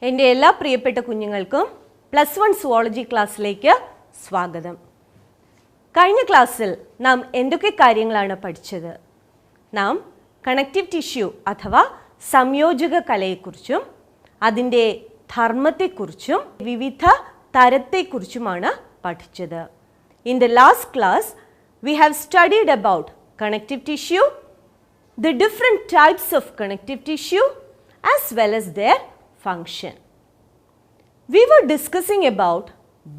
എൻ്റെ എല്ലാ പ്രിയപ്പെട്ട കുഞ്ഞുങ്ങൾക്കും +1 സുവോളജി ക്ലാസ്സിലേക്ക് സ്വാഗതം. കഴിഞ്ഞ ക്ലാസ്സിൽ നാം എന്തൊക്കെ കാര്യങ്ങളാണ് പഠിച്ചത്? നാം കണക്റ്റീവ് ടിഷ്യൂ അഥവാ സംയോജക കലയെക്കുറിച്ചും അതിൻ്റെ ധർമ്മത്തെക്കുറിച്ചും വിവിധ തരത്തെക്കുറിച്ചുമാണ് പഠിച്ചത്. In the last class, we have studied about connective tissue, the different types of connective tissue as well as their function. We were discussing about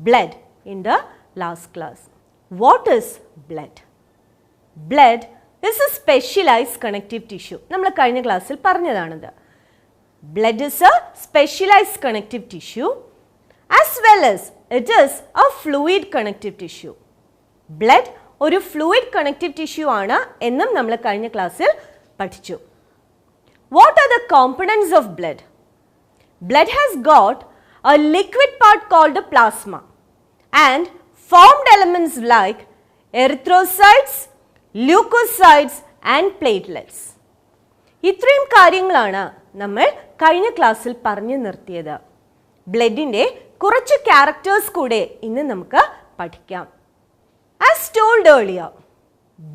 blood in the last class. What is blood? Blood is a specialized connective tissue. നമ്മൾ കഴിഞ്ഞ ക്ലാസ്സിൽ പറഞ്ഞതാണത്. Blood is a specialized connective tissue as well as it is a fluid connective tissue. Blood ഒരു fluid connective tissue ആണ് എന്നും നമ്മൾ കഴിഞ്ഞ ക്ലാസ്സിൽ പഠിച്ചു. What are the components of blood? Blood has got a liquid part called the plasma and formed elements like erythrocytes, leukocytes and platelets. ഇത്രയും കാര്യങ്ങളാണ് നമ്മൾ കഴിഞ്ഞ ക്ലാസ്സിൽ പറഞ്ഞു നിർത്തിയത്. ബ്ലഡിൻ്റെ കുറച്ച് ക്യാരക്ടേഴ്സ് കൂടെ ഇന്ന് നമുക്ക് പഠിക്കാം. As told earlier,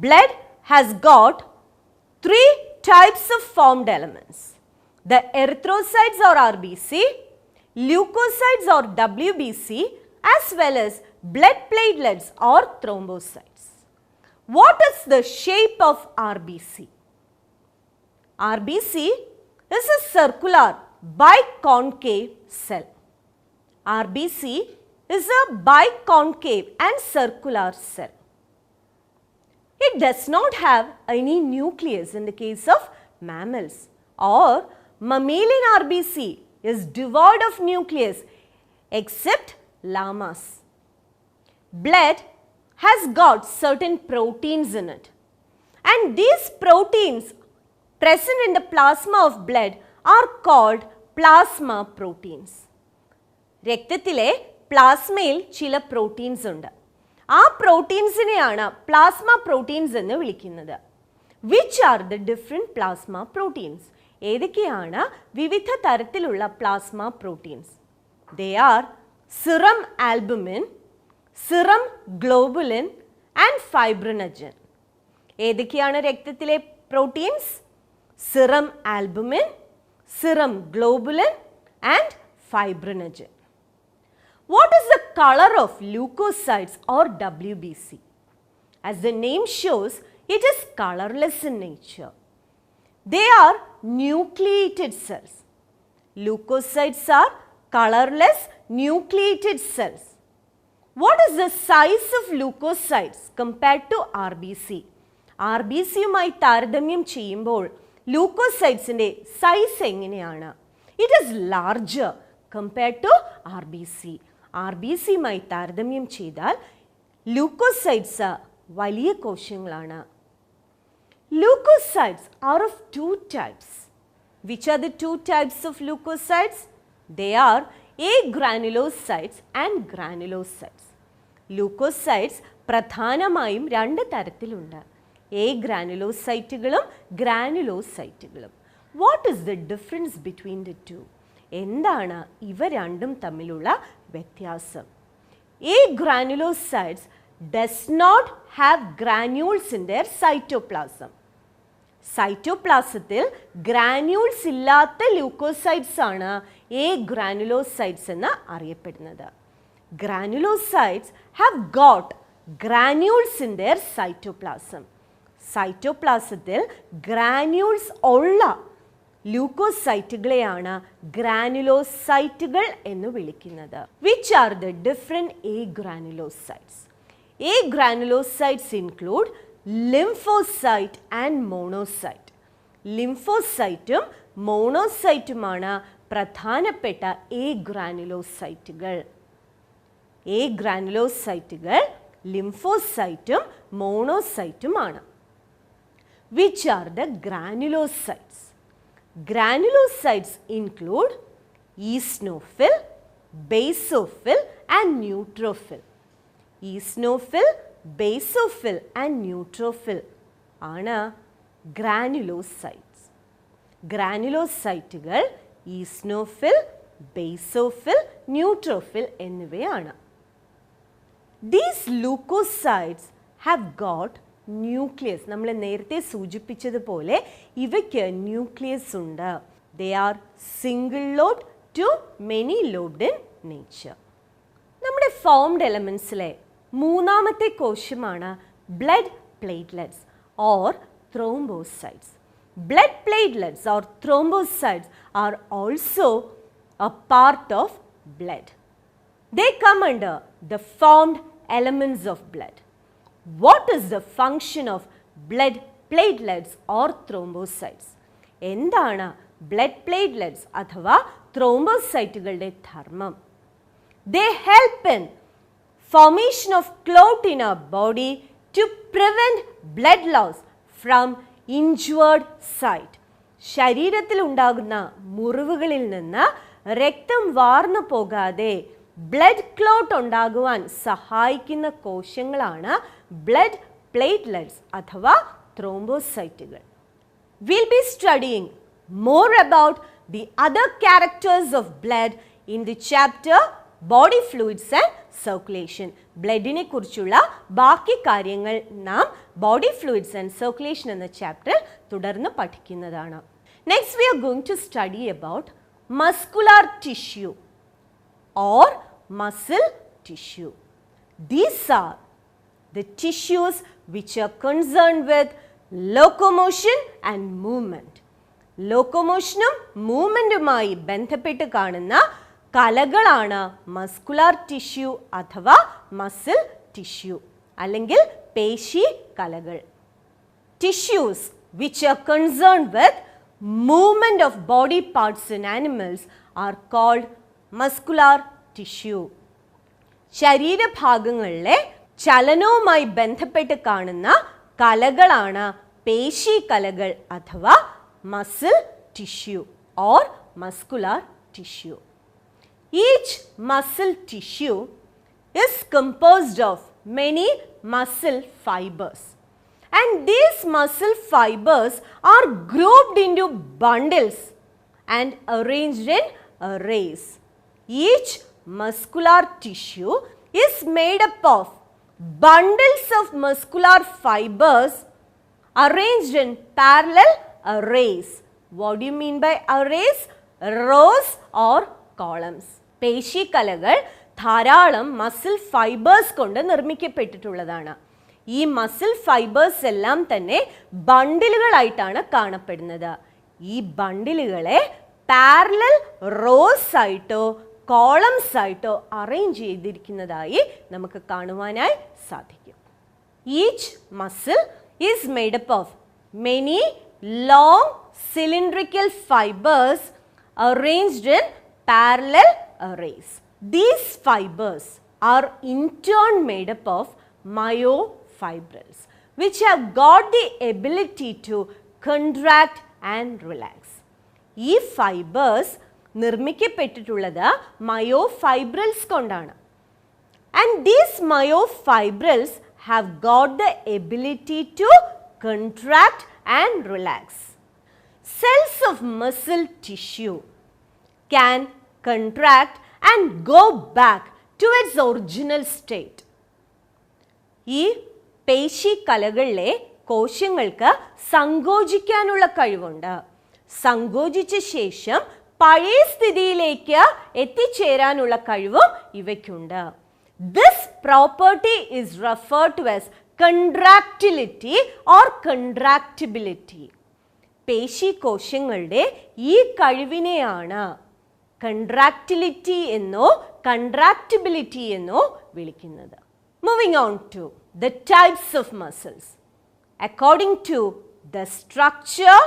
blood has got 3 types of formed elements. The erythrocytes or RBC, leukocytes or WBC, as well as blood platelets or thrombocytes. What is the shape of RBC? RBC is a circular biconcave cell. RBC is a biconcave and circular cell. It does not have any nucleus in the case of mammals, or mammalian RBC is devoid of nucleus except llamas. Blood has got certain proteins in it, and these proteins present in the plasma of blood are called plasma proteins. രക്തത്തിലെ പ്ലാസ്മയിൽ ചില proteins ഉണ്ട്. ആ പ്രോട്ടീൻസിനെയാണ് plasma proteins എന്ന് വിളിക്കുന്നത്. Which are the different plasma proteins? ഏതൊക്കെയാണ് വിവിധ തരത്തിലുള്ള plasma proteins? They are serum albumin, serum globulin and fibrinogen. ഏതൊക്കെയാണ് രക്തത്തിലെ proteins? Serum albumin, serum globulin and fibrinogen. What is the color of leukocytes or WBC? As the name shows, it is colorless in nature. They are nucleated cells. Leukocytes are colorless nucleated cells. What is the size of leukocytes compared to RBC? RBCയുമായി താരതമ്യം ചെയ്യുമ്പോൾ ലൂക്കോസൈറ്റ്സിൻ്റെ size എങ്ങനെയാണ്? It is larger compared to RBC. RBCയുമായി താരതമ്യം ചെയ്താൽ leucocytes വലിയ കോശങ്ങളാണ്. Leukocytes are of 2 types. Which are the 2 types of leukocytes? They are agranulocytes and granulocytes. Leukocytes പ്രധാനമായും 2 തരത്തിലുണ്ട്. agranulocyteകളും granulocyteകളും. What is the difference between the two? എന്താണ് ഇവ രണ്ടും തമ്മിലുള്ള വ്യത്യാസം? agranulocytes does not have granules in their cytoplasm. സൈറ്റോപ്ലാസത്തിൽ granules ഇല്ലാത്ത leucocytes ആണ് agranulocytes എന്ന് അറിയപ്പെടുന്നത്. Granulocytes have got granules in their cytoplasm. സൈറ്റോപ്ലാസത്തിൽ ഗ്രാന്യൂൾസ് ഉള്ള ലൂക്കോസൈറ്റുകളെയാണ് ഗ്രാനുലോസൈറ്റുകൾ എന്ന് വിളിക്കുന്നത്. Which are the different agranulocytes? Agranulocytes include lymphocyte and monocyte. ലിംഫോസൈറ്റും മോണോസൈറ്റുമാണ് പ്രധാനപ്പെട്ട agranulocyteകൾ. agranulocyteകൾ ലിംഫോസൈറ്റും മോണോസൈറ്റുമാണ്. Which are the granulocytes? Granulocytes include eosinophil, basophil and neutrophil. Eosinophil, basophil and neutrophil ആണ് granulocytes. ഗ്രാനുലോസൈറ്റുകൾ ഈസ്നോഫിൽ, ബേസോഫിൽ, ന്യൂട്രോഫിൽ എന്നിവയാണ്. These leukocytes have got nucleus. നമ്മൾ നേരത്തെ സൂചിപ്പിച്ചതുപോലെ ഇവയ്ക്ക് ന്യൂക്ലിയസ് ഉണ്ട്. They are single lobed to many lobed in nature. നമ്മുടെ formed എലമെൻസിലെ മൂന്നാമത്തെ കോശമാണ് blood platelets or thrombocytes. Blood platelets or thrombocytes are also a part of blood. They come under the formed elements of blood. What is the function of blood platelets or thrombocytes? എന്താണ് blood platelets അഥവാ thrombocyteകളുടെ ധർമ്മം? They help in formation of clot in our body to prevent blood loss from injured site. ശരീരത്തിൽ ഉണ്ടാകുന്ന മുറിവുകളിൽ നിന്ന് രക്തം വാർന്നു പോകാതെ blood clot ഉണ്ടാകുവാൻ സഹായിക്കുന്ന കോശങ്ങളാണ് ബ്ലഡ് പ്ലേറ്റ്ലെറ്റ്സ് അഥവാ ത്രോംബോസൈറ്റുകൾ. We'll be studying more about the other characters of blood in the chapter Body Fluids and Circulation. ബ്ലഡിനെ കുറിച്ചുള്ള ബാക്കി കാര്യങ്ങൾ നാം ബോഡി ഫ്ലൂയിഡ്സ് ആൻഡ് സർക്കുലേഷൻ എന്ന ചാപ്റ്ററിൽ തുടർന്ന് പഠിക്കുന്നതാണ്. Next we are going to study about muscular tissue or muscle tissue. These are the tissues which are concerned with locomotion and movement. ലോക്കോമോഷനും മൂവ്മെൻറ്റുമായി ബന്ധപ്പെട്ട് കാണുന്ന കലകളാണ് മസ്കുലാർ ടിഷ്യൂ അഥവാ മസിൽ ടിഷ്യൂ അല്ലെങ്കിൽ പേശി കലകൾ. Tissues which are concerned with movement of body parts in animals are called muscular tissue. ശരീരഭാഗങ്ങളിലെ ചലനവുമായി ബന്ധപ്പെട്ട് കാണുന്ന കലകളാണ് പേശി കലകൾ അഥവാ muscle tissue or muscular tissue. Each muscle tissue is composed of many muscle fibers, and these muscle fibers are grouped into bundles and arranged in arrays. Each muscular tissue is made up of bundles of muscular fibers arranged in parallel arrays. What do you mean by arrays? Rows or columns. പേശി കലകൾ ധാരാളം muscle fibres കൊണ്ട് നിർമ്മിക്കപ്പെട്ടിട്ടുള്ളതാണ്. ഈ muscle fibres എല്ലാം തന്നെ ബണ്ടിലുകളായിട്ടാണ് കാണപ്പെടുന്നത്. ഈ ബണ്ടിലുകളെ parallel rose ആയിട്ടോ കോളംസ് ആയിട്ടോ അറേഞ്ച് ചെയ്തിരിക്കുന്നതായി നമുക്ക് കാണുവാനായി സാധിക്കും. Each muscle is made up of many long cylindrical fibers arranged in parallel arrays. These fibers are in turn made up of myofibrils, which have got the ability to contract and relax. ഈ fibres നിർമ്മിക്കപ്പെട്ടിട്ടുള്ളത് മയോഫൈബ്രിൽസ് കൊണ്ടാണ്. And these myofibrils have got the ability to contract and relax. Cells of muscle tissue can contract and go back to its original state. ഈ പേശി കലകളിലെ കോശങ്ങൾക്ക് സങ്കോചിക്കാനുള്ള കഴിവുണ്ട്. സങ്കോചിച്ച ശേഷം പഴയ സ്ഥിതിയിലേക്ക് എത്തിച്ചേരാനുള്ള കഴിവും ഇവയ്ക്കുണ്ട്. This property is referred to as contractility or contractibility. പേശി കോശങ്ങളുടെ ഈ കഴിവിനെയാണ് കൺട്രാക്റ്റിലിറ്റി എന്നോ കൺട്രാക്റ്റിബിലിറ്റി എന്നോ വിളിക്കുന്നത്. Moving on to the types of muscles. According to the structure,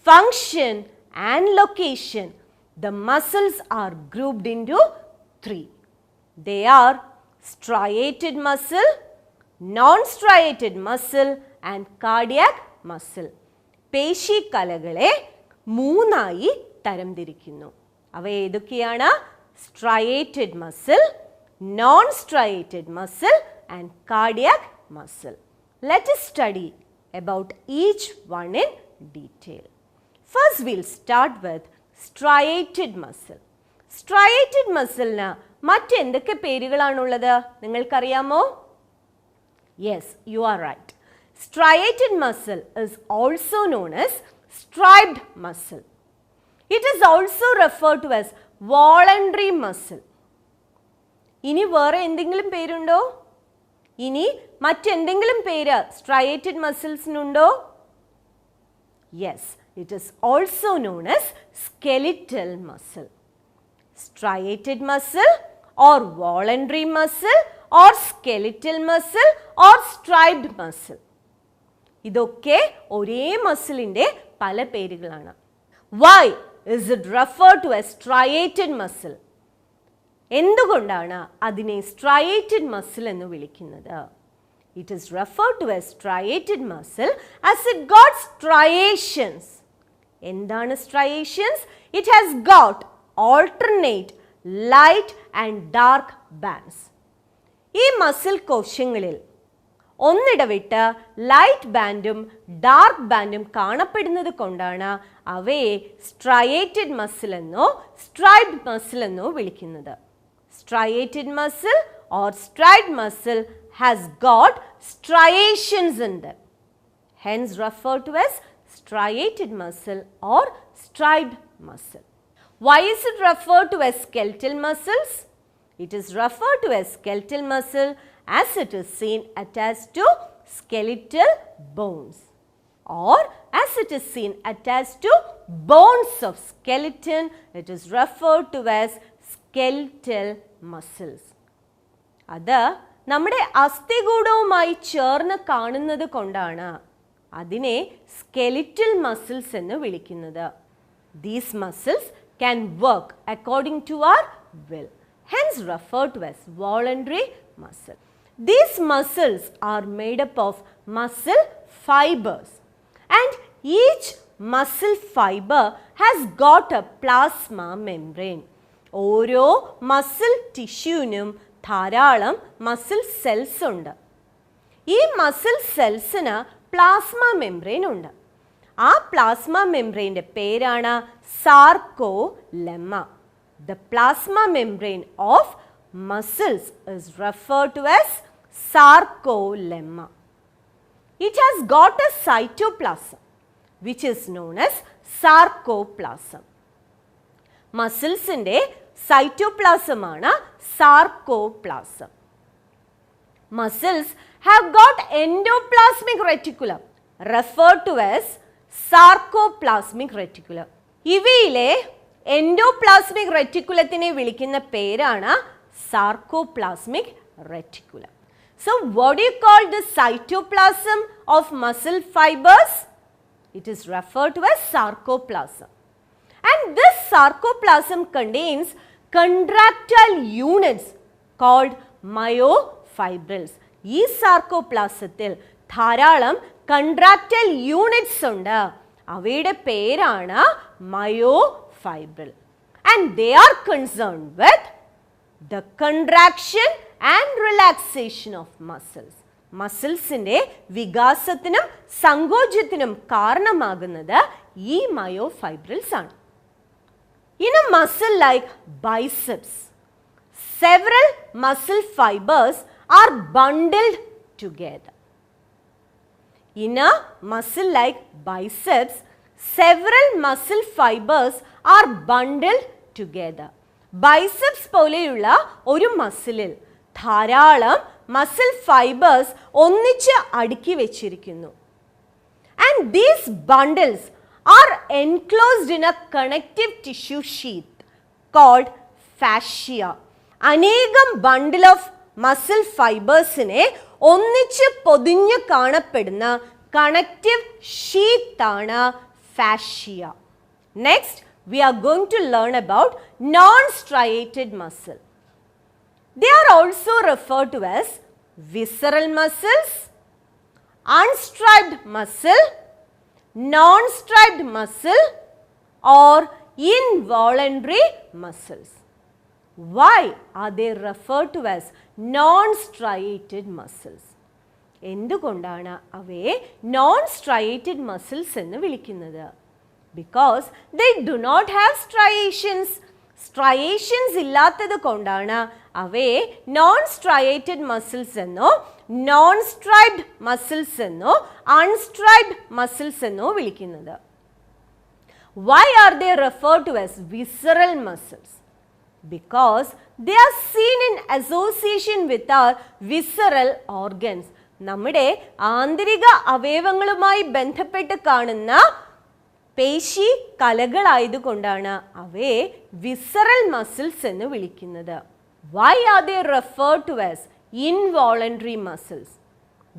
function and location, the muscles are grouped into three. They are striated muscle, non-striated muscle and cardiac muscle. പേശി കലകളെ മൂന്നായി തരംതിരിക്കുന്നു. അവ ഏതൊക്കെയാണ്? Striated muscle, non striated muscle and cardiac muscle. Let us study about each one in detail. First we'll start with striated muscle. Striated മസിലിന് മറ്റെന്തൊക്കെ പേരുകളാണുള്ളത് നിങ്ങൾക്കറിയാമോ? Yes, you are right. Striated muscle is also known as striped muscle. It is also referred to as voluntary muscle. ഇനി വേറെ എന്തെങ്കിലും പേരുണ്ടോ? ഇനി മറ്റെന്തെങ്കിലും പേര് സ്ട്രയേറ്റഡ് മസിൽസിനുണ്ടോ? Yes, it is also known as skeletal muscle. Striated muscle or voluntary muscle or skeletal muscle or striped muscle. ഇതൊക്കെ ഒരേ മസിലിൻ്റെ പല പേരുകളാണ്. Why is it referred to as striated muscle? എന്തുകൊണ്ടാണ് അതിനെ സ്ട്രയേറ്റഡ് മസിൽ എന്ന് വിളിക്കുന്നത്? It is referred to as striated muscle as it got striations. എന്താണ് striations? It has got alternate light and dark bands. ഈ മസിൽ കോശങ്ങളിൽ ഒന്നിടവിട്ട് light ബാൻഡും dark ബാൻഡും കാണപ്പെടുന്നത് കൊണ്ടാണ് അവയെ സ്ട്രയേറ്റഡ് മസിൽ എന്നോ സ്ട്രൈപ്ഡ് മസിൽ എന്നോ വിളിക്കുന്നത്. Striated muscle or striped muscle has got striations in them, hence referred to as striated muscle or striped muscle. Why is it referred to as skeletal muscles? It is referred to as skeletal muscle as it is seen attached to skeletal bones, or as it is seen attached to bones of skeleton, it is referred to as skeletal muscles. അത് നമ്മുടെ അസ്ഥികൂടവുമായി ചേർന്ന് കാണുന്നത് കൊണ്ടാണ് അതിനെ skeletal muscles എന്ന് വിളിക്കുന്നത്. These muscles can work according to our will, hence referred to as voluntary muscle. These muscles are made up of muscle fibers, and each muscle fiber has got a plasma membrane. ഓരോ muscle ടിഷ്യൂവിനും ധാരാളം muscle cells ഉണ്ട്. ഈ muscle സെൽസിന് plasma membrane ഉണ്ട്. ആ plasma മെംബ്രെയിൻ്റെ പേരാണ് സാർക്കോലെമ്മ. The plasma membrane of muscles is referred to as sarcolemma. It has got a cytoplasm which is known as sarcoplasm. മസിൽസിൻ്റെ cytoplasm ആണ് sarcoplasm. Muscles have got endoplasmic reticulum referred to as sarcoplasmic reticulum. ഇവയിലെ endoplasmic റെറ്റിക്കുലത്തിനെ വിളിക്കുന്ന പേരാണ് sarcoplasmic reticulum. So what do you call the cytoplasm of muscle fibers? It is referred to as sarcoplasm. And this sarcoplasm contains contractile units called myofibrils. ഈ സാർക്കോപ്ലാസത്തിൽ ധാരാളം contractile units ഉണ്ട്. അവയുടെ പേരാണ് myofibril, and they are concerned with the contraction and relaxation of muscles. മസിൽസിൻ്റെ വികാസത്തിനും സങ്കോചത്തിനും കാരണമാകുന്നത് ഈ മയോഫൈബ്രിൽസ് ആണ്. In a muscle like biceps, several muscle fibers are bundled together. In a muscle like biceps, several muscle fibers are bundled together. Biceps പോലെയുള്ള ഒരു മസിലിൽ ധാരാളം muscle fibres ഒന്നിച്ച് അടുക്കി വെച്ചിരിക്കുന്നു. And these bundles are enclosed in a connective tissue sheath called fascia. അനേകം bundle of muscle ഫൈബേഴ്സിനെ ഒന്നിച്ച് പൊതിഞ്ഞ് കാണപ്പെടുന്ന കണക്റ്റീവ് ഷീത്താണ് fascia. Next we are going to learn about non-striated muscle. They are also referred to as visceral muscles, unstriped muscle, non-striped muscle or involuntary muscles. Why are they referred to as non-striated muscles? എന്തുകൊണ്ടാണ് അവയെ non-striated muscles എന്ന് വിളിക്കുന്നത്? Because they do not have striations. Striations ഇല്ലാത്തത് കൊണ്ടാണ് അവയെ non striated muscles എന്നോ non striped muscles എന്നോ അൺസ്ട്രൈബ്ഡ് muscles എന്നോ വിളിക്കുന്നത്. Why are they referred to as visceral muscles? Because they are seen in association with our visceral organs. നമ്മുടെ ആന്തരിക അവയവങ്ങളുമായി ബന്ധപ്പെട്ട് കാണുന്ന പേശി കലകളായതുകൊണ്ടാണ് അവയെ വിസറൽ മസിൽസ് എന്ന് വിളിക്കുന്നത്. Why are they referred to as involuntary muscles?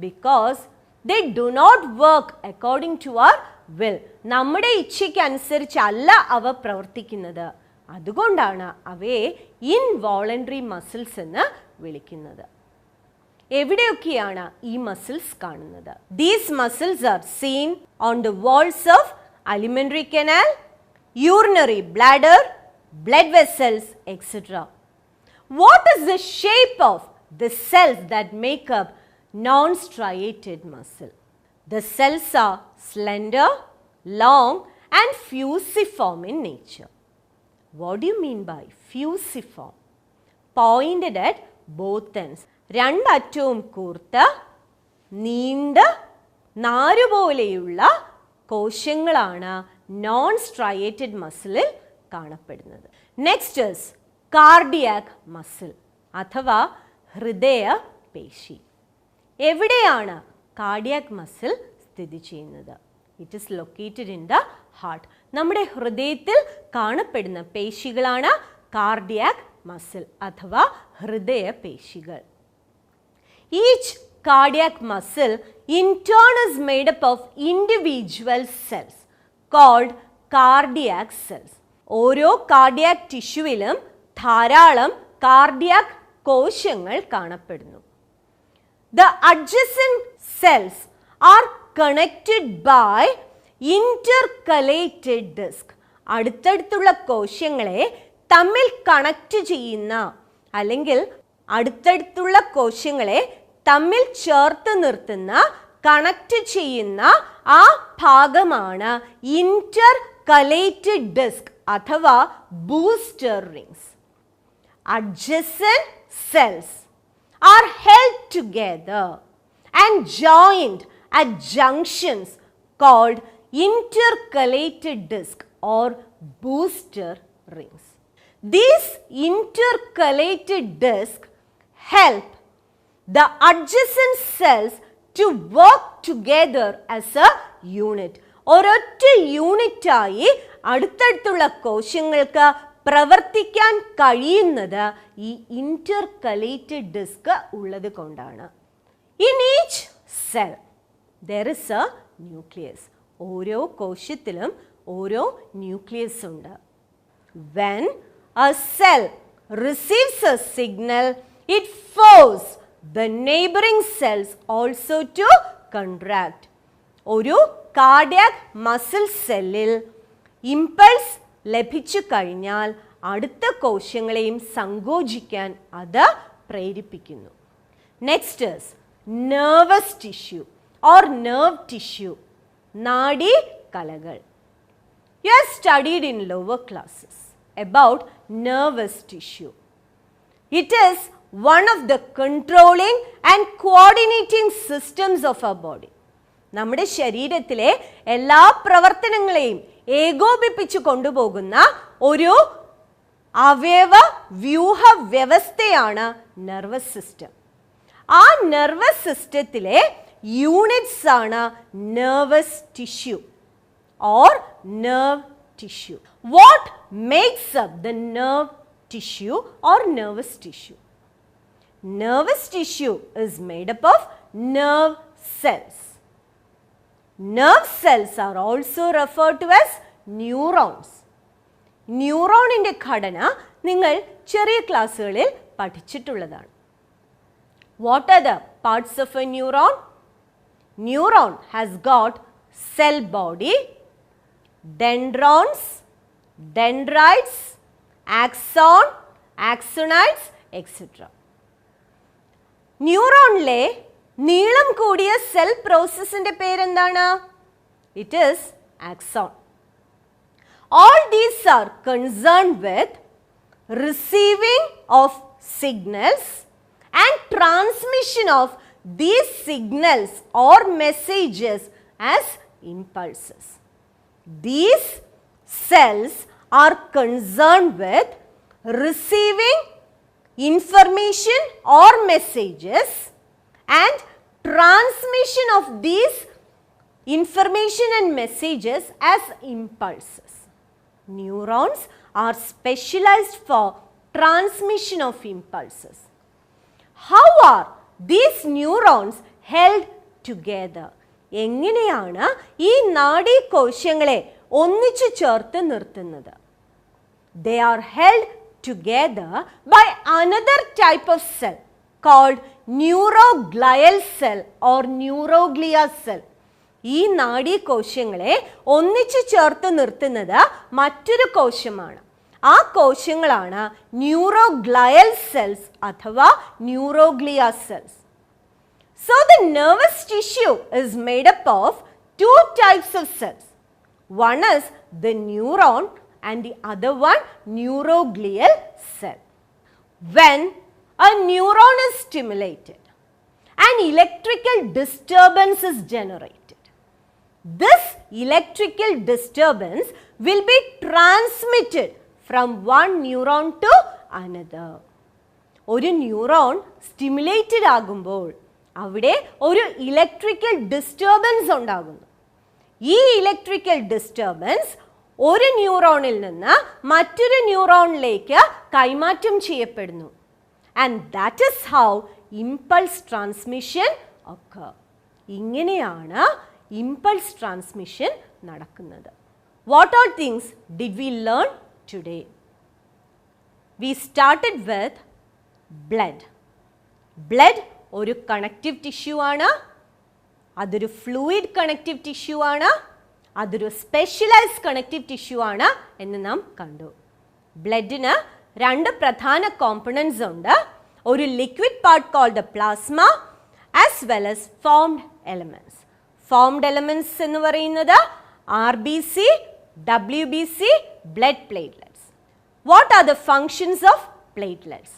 Because they do not work according to our will. നമ്മുടെ ഇച്ഛയ്ക്ക് അനുസരിച്ചല്ല അവ പ്രവർത്തിക്കുന്നത്. അതുകൊണ്ടാണ് അവയെ ഇൻവോളണ്ടറി മസിൽസ് എന്ന് വിളിക്കുന്നത്. എവിടെയൊക്കെയാണ് ഈ മസിൽസ് കാണുന്നത്? These muscles are seen on the walls of alimentary canal, urinary bladder, blood vessels, etc. What is the shape of the cells that make up non-striated muscle? The cells are slender, long and fusiform in nature. What do you mean by fusiform? Pointed at both ends. രണ്ടറ്റവും കൂർത്ത നീണ്ട നാരുപോലെയുള്ള കോശങ്ങളാണ് non striated മസിലിൽ കാണപ്പെടുന്നത്. Next is cardiac muscle അഥവാ ഹൃദയ പേശി. എവിടെയാണ് cardiac muscle സ്ഥിതി ചെയ്യുന്നത്? It is located in the heart. നമ്മുടെ ഹൃദയത്തിൽ കാണപ്പെടുന്ന പേശികളാണ് കാർഡിയാക് മസിൽ അഥവാ ഹൃദയ പേശികൾ. Each cardiac muscle in turn is made up of individual cells called cardiac cells. ഓരോ കാർഡിയാക് ടിഷ്യൂവിലും ധാരാളം കാർഡിയാക് കോശങ്ങൾ കാണപ്പെടുന്നു. The adjacent cells are connected by intercalated disc. അടുത്തടുത്തുള്ള കോശങ്ങളെ തമ്മിൽ കണക്ട് ചെയ്യുന്ന അല്ലെങ്കിൽ അടുത്തടുത്തുള്ള കോശങ്ങളെ തമ്മിൽ ചേർത്ത് നിർത്തുന്ന കണക്ട് ചെയ്യുന്ന ആ ഭാഗമാണ് ഇന്റർകലേറ്റഡ് ഡിസ്ക് അഥവാ booster rings. Adjacent cells are held together and joined at junctions called intercalated disc or booster rings. These intercalated discs help the adjacent cells to work together as a unit. ഒരൊറ്റ യൂണിറ്റായി അടുത്തടുത്തുള്ള കോശങ്ങൾക്ക് പ്രവർത്തിക്കാൻ കഴിയുന്നത് ഈ ഇന്റർകലേറ്റഡ് disk ഉള്ളത് കൊണ്ടാണ്. In each cell there is a nucleus. ഓരോ കോശത്തിലും ഓരോ nucleus ഉണ്ട്. When a cell receives a signal, it forces the neighboring cells also to contract. ഒരു കാർഡിയാക് മസിൽ സെല്ലിൽ ഇമ്പൾസ് ലഭിച്ചു കഴിഞ്ഞാൽ അടുത്ത കോശങ്ങളെയും സങ്കോചിക്കാൻ അത് പ്രേരിപ്പിക്കുന്നു. Next is nervous tissue or nerve tissue, നാഡീ കലകൾ. You have studied in lower classes about nervous tissue. It is one of the controlling and coordinating systems of our body. നമ്മുടെ ശരീരത്തിലെ എല്ലാ പ്രവർത്തനങ്ങളെയും ഏകോപിപ്പിച്ചു കൊണ്ടുപോകുന്ന ഒരു അവയവ വ്യൂഹ വ്യവസ്ഥയാണ് നെർവസ് സിസ്റ്റം. ആ നെർവസ് സിസ്റ്റത്തിലെ യൂണിറ്റ്സ് ആണ് nervous tissue or nerve tissue. What makes up the nerve tissue or nervous tissue? Nervous tissue is made up of nerve cells. Nerve cells are also referred to as neurons. ന്യൂറോണിൻ്റെ ഘടന നിങ്ങൾ ചെറിയ ക്ലാസ്സുകളിൽ പഠിച്ചിട്ടുള്ളതാണ്. What are the parts of a neuron? Neuron has got cell body, dendrons, dendrites, axon, axonites, etc. ന്യൂറോണിലെ നീളം കൂടിയ cell പ്രോസസ്സിന്റെ പേരെന്താണ്? It is axon. All these are concerned with receiving of signals and transmission of these signals or messages as impulses. These cells are concerned with receiving information or messages and transmission of these information and messages as impulses. Neurons are specialized for transmission of impulses. How are these neurons held together? എങ്ങനെയാണ് ഈ നാഡീകോശങ്ങളെ ഒന്നിച്ചു ചേർത്ത് നിർത്തുന്നത്? They are held together by another type of cell called neuroglial cell or neuroglia cell. ഈ നാഡീകോശങ്ങളെ ഒന്നിച്ചു ചേർത്ത് നിർത്തുന്നത് മറ്റൊരു കോശമാണ്. ആ കോശങ്ങളാണ് ന്യൂറോഗ്ലയൽ സെൽസ് അഥവാ neuroglia cells. So the nervous tissue is made up of two types of cells. One is the neuron and the other one neuroglial cell. When a neuron is stimulated, an electrical disturbance is generated. This electrical disturbance will be transmitted from one neuron to another. ഒരു neuron stimulated ആകുമ്പോൾ അവിടെ ഒരു electrical disturbance ഉണ്ടാകുന്നു. ഈ electrical disturbance ഒരു ന്യൂറോണിൽ നിന്ന് മറ്റൊരു ന്യൂറോണിലേക്ക് കൈമാറ്റം ചെയ്യപ്പെടുന്നു. And that is how impulse transmission occur. ഇങ്ങനെയാണ് ഇമ്പൾസ് ട്രാൻസ്മിഷൻ നടക്കുന്നത്. What all things did we learn today? We started with blood. Blood ഒരു കണക്റ്റീവ് ടിഷ്യൂ ആണ്. അതൊരു ഫ്ലൂയിഡ് കണക്റ്റീവ് ടിഷ്യൂ ആണ്. അതൊരു സ്പെഷ്യലൈസ്ഡ് കണക്റ്റീവ് ടിഷ്യൂ ആണ് എന്ന് നാം കണ്ടു. ബ്ലഡിന് രണ്ട് പ്രധാന കോമ്പണൻസ് ഉണ്ട്. ഒരു liquid part called plasma as well as formed elements. Formed elements എന്ന് പറയുന്നത് RBC, WBC, blood platelets. What are the functions of platelets?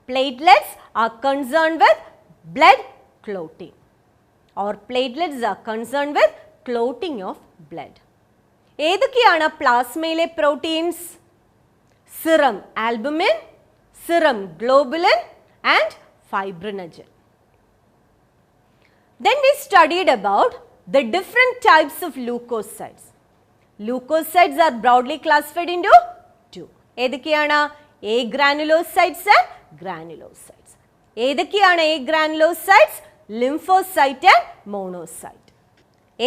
Platelets are concerned with blood clotting, or platelets are concerned with clotting of blood. ഏതൊക്കെയാണ് പ്ലാസ്മയിലെ proteins? serum albumin, serum globulin and fibrinogen. Then we studied about the different types of leukocytes. Leukocytes are broadly classified into two. ഏതൊക്കെയാണ്? A granulocytes and granulocytes. ഏതൊക്കെയാണ് A granulocytes? Lymphocyte and monocyte.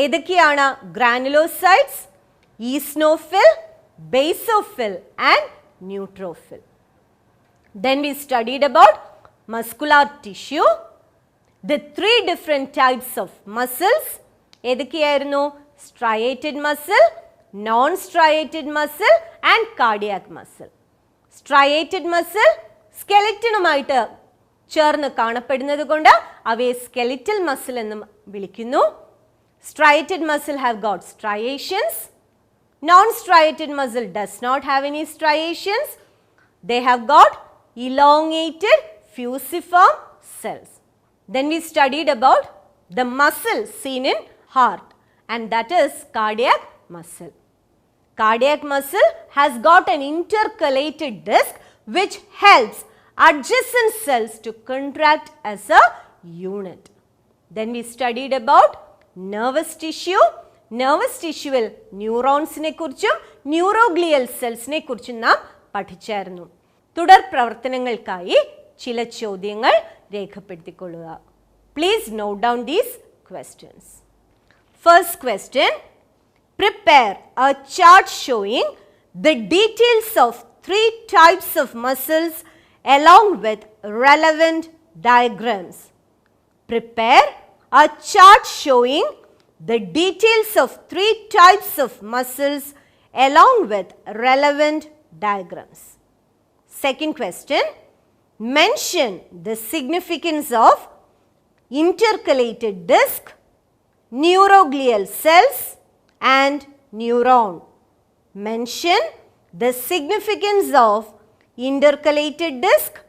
ഏതൊക്കെയാണ് granulocytes? Eosinophil, basophil and neutrophil. Then we studied about muscular tissue, the three different types of muscles. ഏതൊക്കെയായിരുന്നു? Striated muscle, non-striated muscle and cardiac muscle. Striated muscle സ്കെലറ്റനുമായിട്ട് ചേർന്ന് കാണപ്പെടുന്നത് കൊണ്ട് അവയെ skeletal muscle എന്നും വിളിക്കുന്നു. Striated muscle have got striations. Non-striated muscle does not have any striations. They have got elongated fusiform cells. Then we studied about the muscle seen in heart, and that is cardiac muscle. Cardiac muscle has got an intercalated disc which helps adjacent cells to contract as a unit. Then we studied about nervous tissue. Nervous tissue-ൽ ന്യൂറോൺസിനെ കുറിച്ചും neuroglial സെൽസിനെ കുറിച്ചും നാം പഠിച്ചായിരുന്നു. തുടർ പ്രവർത്തനങ്ങൾക്കായി ചില ചോദ്യങ്ങൾ രേഖപ്പെടുത്തിക്കൊള്ളുക. Please note down these questions. First question, prepare a chart showing the details of three types of muscles along with relevant diagrams. Prepare a chart showing the details of three types of muscles along with relevant diagrams. Second question, mention the significance of intercalated disc, neuroglial cells and neuron. Mention the significance of intercalated disc,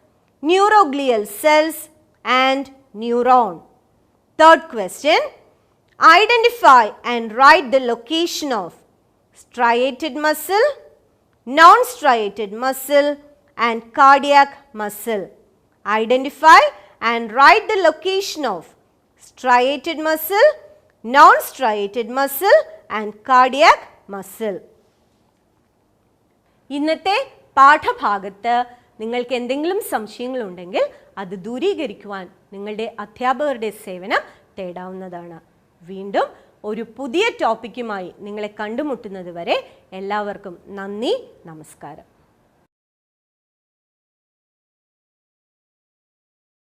neuroglial cells and neuron. Third question, identify and write the location of striated muscle, non-striated muscle and cardiac muscle. Identify and write the location of striated muscle, non-striated muscle and cardiac muscle. ഇന്നത്തെ പാഠഭാഗത്ത് നിങ്ങൾക്ക് എന്തെങ്കിലും സംശയങ്ങളുണ്ടെങ്കിൽ അത് ദൂരീകരിക്കുവാൻ നിങ്ങളുടെ അധ്യാപകരുടെ സേവനം തേടാവുന്നതാണ്. വീണ്ടും ഒരു പുതിയ ടോപ്പിക്കുമായി നിങ്ങളെ കണ്ടുമുട്ടുന്നത് വരെ എല്ലാവർക്കും നന്ദി, നമസ്കാരം.